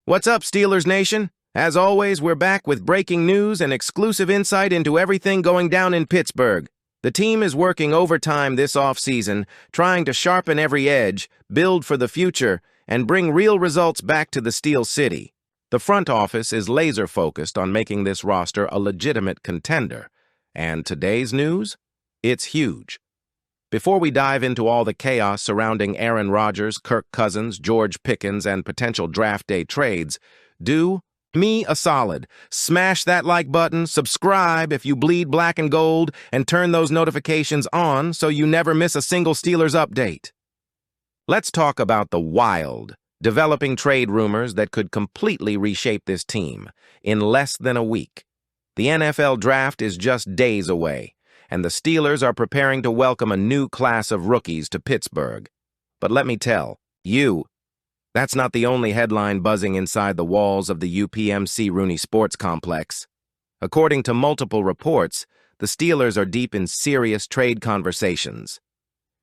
What's up, Steelers Nation? As always, we're back with breaking news and exclusive insight into everything going down in Pittsburgh. The team is working overtime this offseason, trying to sharpen every edge, build for the future, and bring real results back to the Steel City. The front office is laser-focused on making this roster a legitimate contender. And today's news? It's huge. Before we dive into all the chaos surrounding Aaron Rodgers, Kirk Cousins, George Pickens, and potential draft day trades, do me a solid. Smash that like button, subscribe if you bleed black and gold, and turn those notifications on so you never miss a single Steelers update. Let's talk about the wild, developing trade rumors that could completely reshape this team in less than a week. The NFL draft is just days away, and the Steelers are preparing to welcome a new class of rookies to Pittsburgh. But let me tell you, that's not the only headline buzzing inside the walls of the UPMC Rooney Sports Complex. According to multiple reports, the Steelers are deep in serious trade conversations.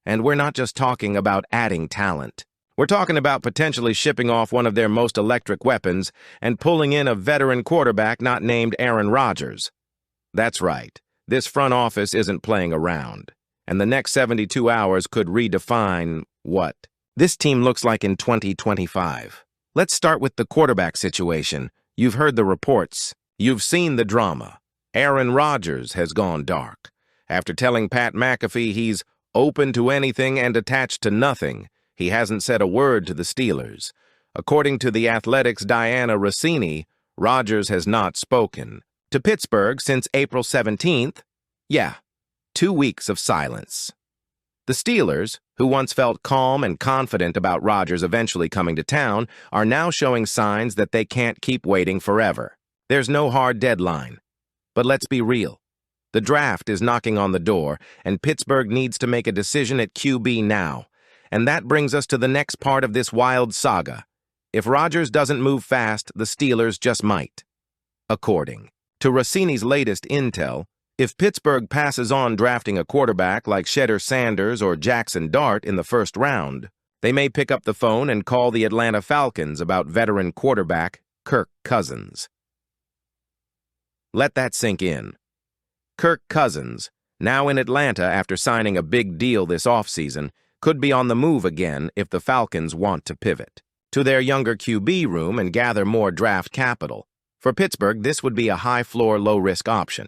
And we're not just talking about adding talent. We're talking about potentially shipping off one of their most electric weapons and pulling in a veteran quarterback not named Aaron Rodgers. That's right. This front office isn't playing around, and the next 72 hours could redefine what this team looks like in 2025. Let's start with the quarterback situation. You've heard the reports. You've seen the drama. Aaron Rodgers has gone dark. After telling Pat McAfee he's open to anything and attached to nothing, he hasn't said a word to the Steelers. According to The Athletic's Diana Rossini, Rodgers has not spoken to Pittsburgh since April 17th. Yeah, 2 weeks of silence. The Steelers, who once felt calm and confident about Rodgers eventually coming to town, are now showing signs that they can't keep waiting forever. There's no hard deadline. But let's be real. The draft is knocking on the door, and Pittsburgh needs to make a decision at QB now. And that brings us to the next part of this wild saga. If Rodgers doesn't move fast, the Steelers just might. According to Rossini's latest intel, if Pittsburgh passes on drafting a quarterback like Shedeur Sanders or Jackson Dart in the first round, they may pick up the phone and call the Atlanta Falcons about veteran quarterback Kirk Cousins. Let that sink in. Kirk Cousins, now in Atlanta after signing a big deal this offseason, could be on the move again if the Falcons want to pivot to their younger QB room and gather more draft capital. For Pittsburgh, this would be a high-floor, low-risk option.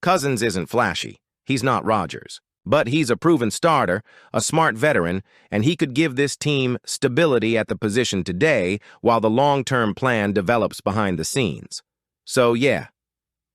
Cousins isn't flashy. He's not Rodgers. But he's a proven starter, a smart veteran, and he could give this team stability at the position today while the long-term plan develops behind the scenes. So, yeah,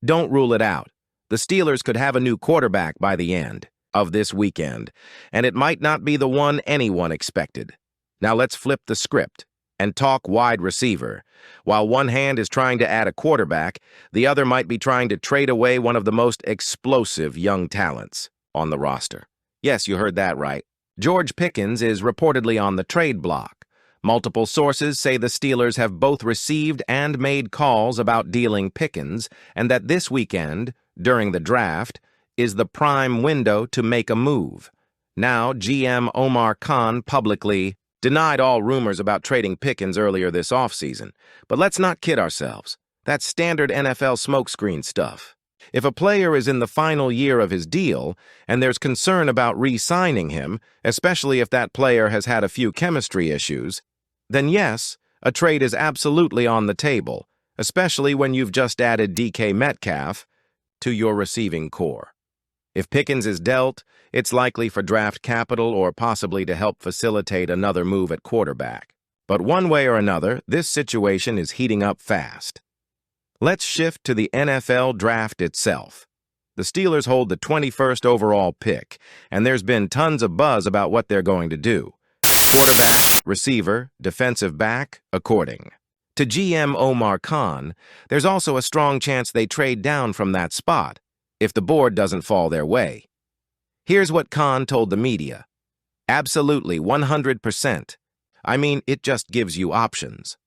don't rule it out. The Steelers could have a new quarterback by the end of this weekend, and it might not be the one anyone expected. Now let's flip the script and talk wide receiver. While one hand is trying to add a quarterback, the other might be trying to trade away one of the most explosive young talents on the roster. Yes, you heard that right. George Pickens is reportedly on the trade block. Multiple sources say the Steelers have both received and made calls about dealing Pickens, and that this weekend, during the draft, is the prime window to make a move. Now, GM Omar Khan publicly denied all rumors about trading Pickens earlier this offseason. But let's not kid ourselves. That's standard NFL smokescreen stuff. If a player is in the final year of his deal, and there's concern about re-signing him, especially if that player has had a few chemistry issues, then yes, a trade is absolutely on the table, especially when you've just added DK Metcalf to your receiving core. If Pickens is dealt, it's likely for draft capital or possibly to help facilitate another move at quarterback. But one way or another, this situation is heating up fast. Let's shift to the NFL draft itself. The Steelers hold the 21st overall pick, and there's been tons of buzz about what they're going to do. Quarterback, receiver, defensive back, according to GM Omar Khan, there's also a strong chance they trade down from that spot if the board doesn't fall their way. Here's what Khan told the media. Absolutely, 100%. I mean, it just gives you options.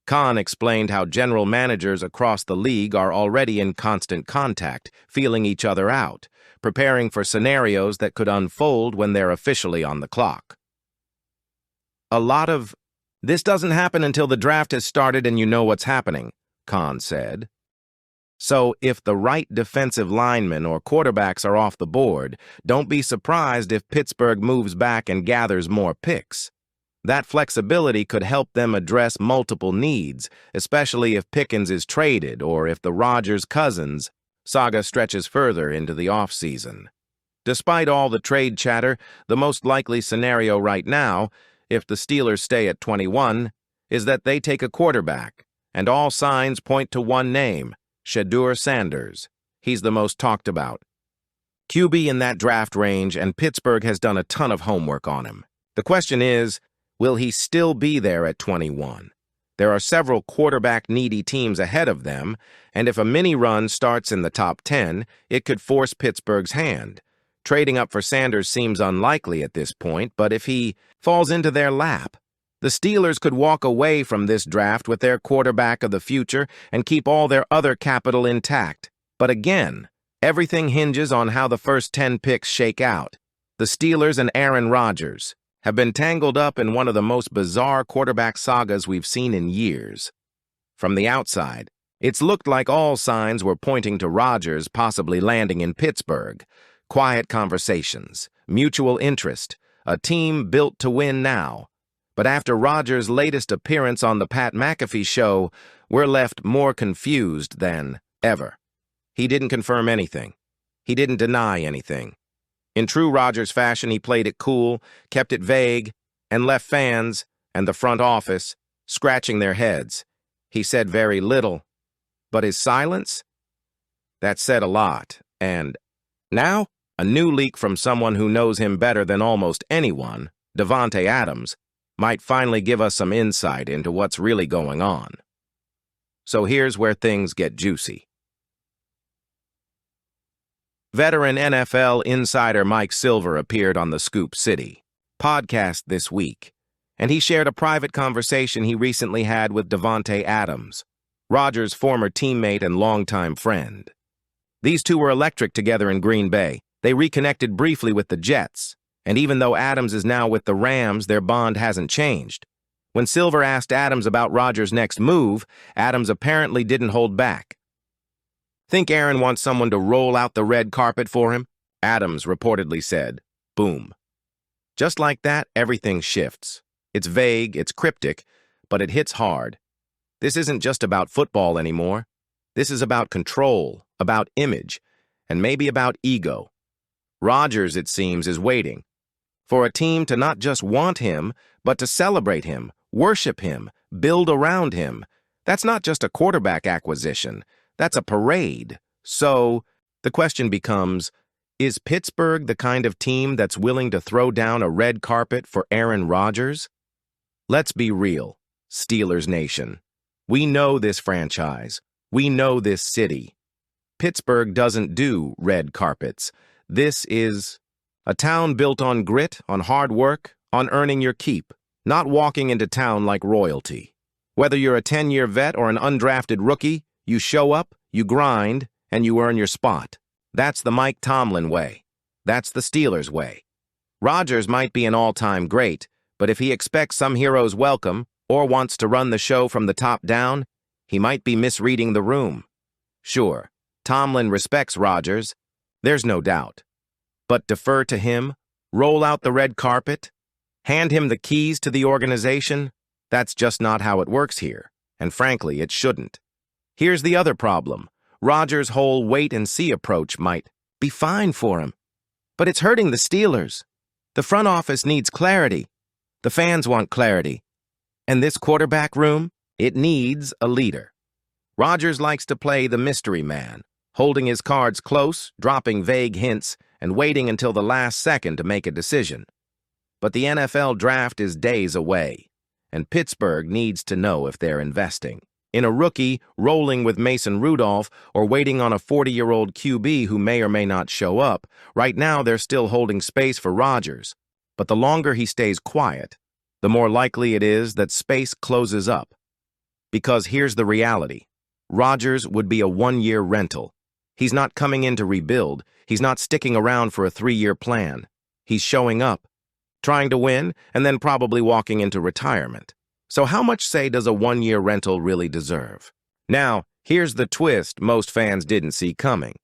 Khan explained how general managers across the league are already in constant contact, feeling each other out, preparing for scenarios that could unfold when they're officially on the clock. A lot of This doesn't happen until the draft has started and you know what's happening, Khan said. So if the right defensive linemen or quarterbacks are off the board, don't be surprised if Pittsburgh moves back and gathers more picks. That flexibility could help them address multiple needs, especially if Pickens is traded or if the Rodgers-Cousins saga stretches further into the offseason. Despite all the trade chatter, the most likely scenario right now, if the Steelers stay at 21, is that they take a quarterback, and all signs point to one name, Shedeur Sanders. He's the most talked about. QB in that draft range, and Pittsburgh has done a ton of homework on him. The question is, will he still be there at 21? There are several quarterback-needy teams ahead of them, and if a mini run starts in the top 10, it could force Pittsburgh's hand. Trading up for Sanders seems unlikely at this point, but if he falls into their lap, the Steelers could walk away from this draft with their quarterback of the future and keep all their other capital intact. But again, everything hinges on how the first 10 picks shake out. The Steelers and Aaron Rodgers have been tangled up in one of the most bizarre quarterback sagas we've seen in years. From the outside, it's looked like all signs were pointing to Rodgers possibly landing in Pittsburgh. Quiet conversations, mutual interest, a team built to win now. But after Rodgers' latest appearance on the Pat McAfee show, we're left more confused than ever. He didn't confirm anything. He didn't deny anything. In true Rodgers fashion, he played it cool, kept it vague, and left fans and the front office scratching their heads. He said very little, but his silence? That said a lot, and now, a new leak from someone who knows him better than almost anyone, Davante Adams, might finally give us some insight into what's really going on. So here's where things get juicy. Veteran NFL insider Mike Silver appeared on the Scoop City podcast this week, and he shared a private conversation he recently had with Davante Adams, Rodgers' former teammate and longtime friend. These two were electric together in Green Bay. They reconnected briefly with the Jets, and even though Adams is now with the Rams, their bond hasn't changed. When Silver asked Adams about Rodgers' next move, Adams apparently didn't hold back. "Think Aaron wants someone to roll out the red carpet for him?" Adams reportedly said. Boom. Just like that, everything shifts. It's vague, it's cryptic, but it hits hard. This isn't just about football anymore. This is about control, about image, and maybe about ego. Rodgers, it seems, is waiting for a team to not just want him, but to celebrate him, worship him, build around him. That's not just a quarterback acquisition. That's a parade. So the question becomes, is Pittsburgh the kind of team that's willing to throw down a red carpet for Aaron Rodgers? Let's be real, Steelers Nation. We know this franchise. We know this city. Pittsburgh doesn't do red carpets. This is a town built on grit, on hard work, on earning your keep, not walking into town like royalty. Whether you're a 10-year vet or an undrafted rookie, you show up, you grind, and you earn your spot. That's the Mike Tomlin way. That's the Steelers way. Rodgers might be an all-time great, but if he expects some hero's welcome or wants to run the show from the top down, he might be misreading the room. Sure, Tomlin respects Rodgers, there's no doubt. But defer to him, roll out the red carpet, hand him the keys to the organization? That's just not how it works here, and frankly, it shouldn't. Here's the other problem. Rodgers' whole wait-and-see approach might be fine for him, but it's hurting the Steelers. The front office needs clarity. The fans want clarity. And this quarterback room, it needs a leader. Rodgers likes to play the mystery man, holding his cards close, dropping vague hints, and waiting until the last second to make a decision. But the NFL draft is days away, and Pittsburgh needs to know if they're investing in a rookie, rolling with Mason Rudolph, or waiting on a 40-year-old QB who may or may not show up. Right now, they're still holding space for Rodgers. But the longer he stays quiet, the more likely it is that space closes up. Because here's the reality. Rodgers would be a one-year rental. He's not coming in to rebuild. He's not sticking around for a 3-year plan. He's showing up, trying to win, and then probably walking into retirement. So how much say does a one-year rental really deserve? Now, here's the twist most fans didn't see coming.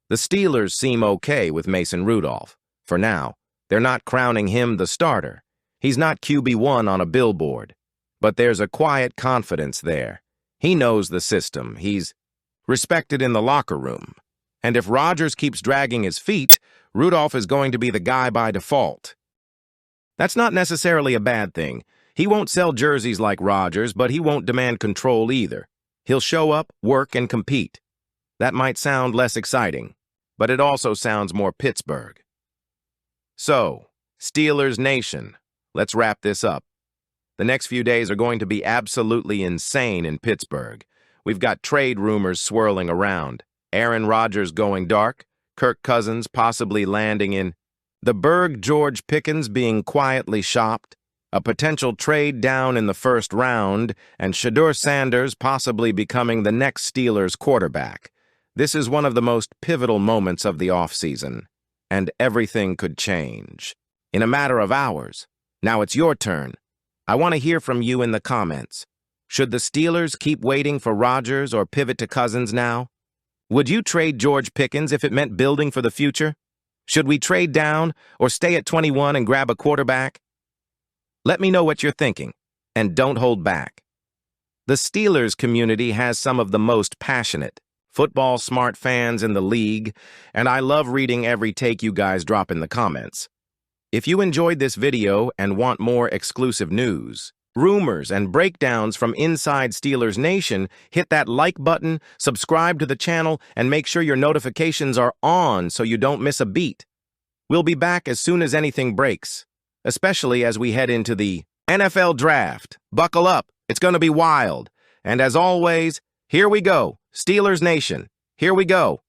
The Steelers seem okay with Mason Rudolph. For now, they're not crowning him the starter. He's not QB1 on a billboard. But there's a quiet confidence there. He knows the system. He's respected in the locker room. And if Rodgers keeps dragging his feet, Rudolph is going to be the guy by default. That's not necessarily a bad thing. He won't sell jerseys like Rodgers, but he won't demand control either. He'll show up, work, and compete. That might sound less exciting, but it also sounds more Pittsburgh. So, Steelers Nation, let's wrap this up. The next few days are going to be absolutely insane in Pittsburgh. We've got trade rumors swirling around. Aaron Rodgers going dark, Kirk Cousins possibly landing in the Berg, George Pickens being quietly shopped, a potential trade down in the first round, and Shedeur Sanders possibly becoming the next Steelers quarterback. This is one of the most pivotal moments of the offseason, and everything could change in a matter of hours. Now it's your turn. I want to hear from you in the comments. Should the Steelers keep waiting for Rodgers or pivot to Cousins now? Would you trade George Pickens if it meant building for the future? Should we trade down or stay at 21 and grab a quarterback? Let me know what you're thinking, and don't hold back. The Steelers community has some of the most passionate, football-smart fans in the league, and I love reading every take you guys drop in the comments. If you enjoyed this video and want more exclusive news, rumors, and breakdowns from inside Steelers Nation, hit that like button, subscribe to the channel, and make sure your notifications are on so you don't miss a beat. We'll be back as soon as anything breaks, especially as we head into the NFL Draft. Buckle up, it's going to be wild. And as always, here we go, Steelers Nation, here we go.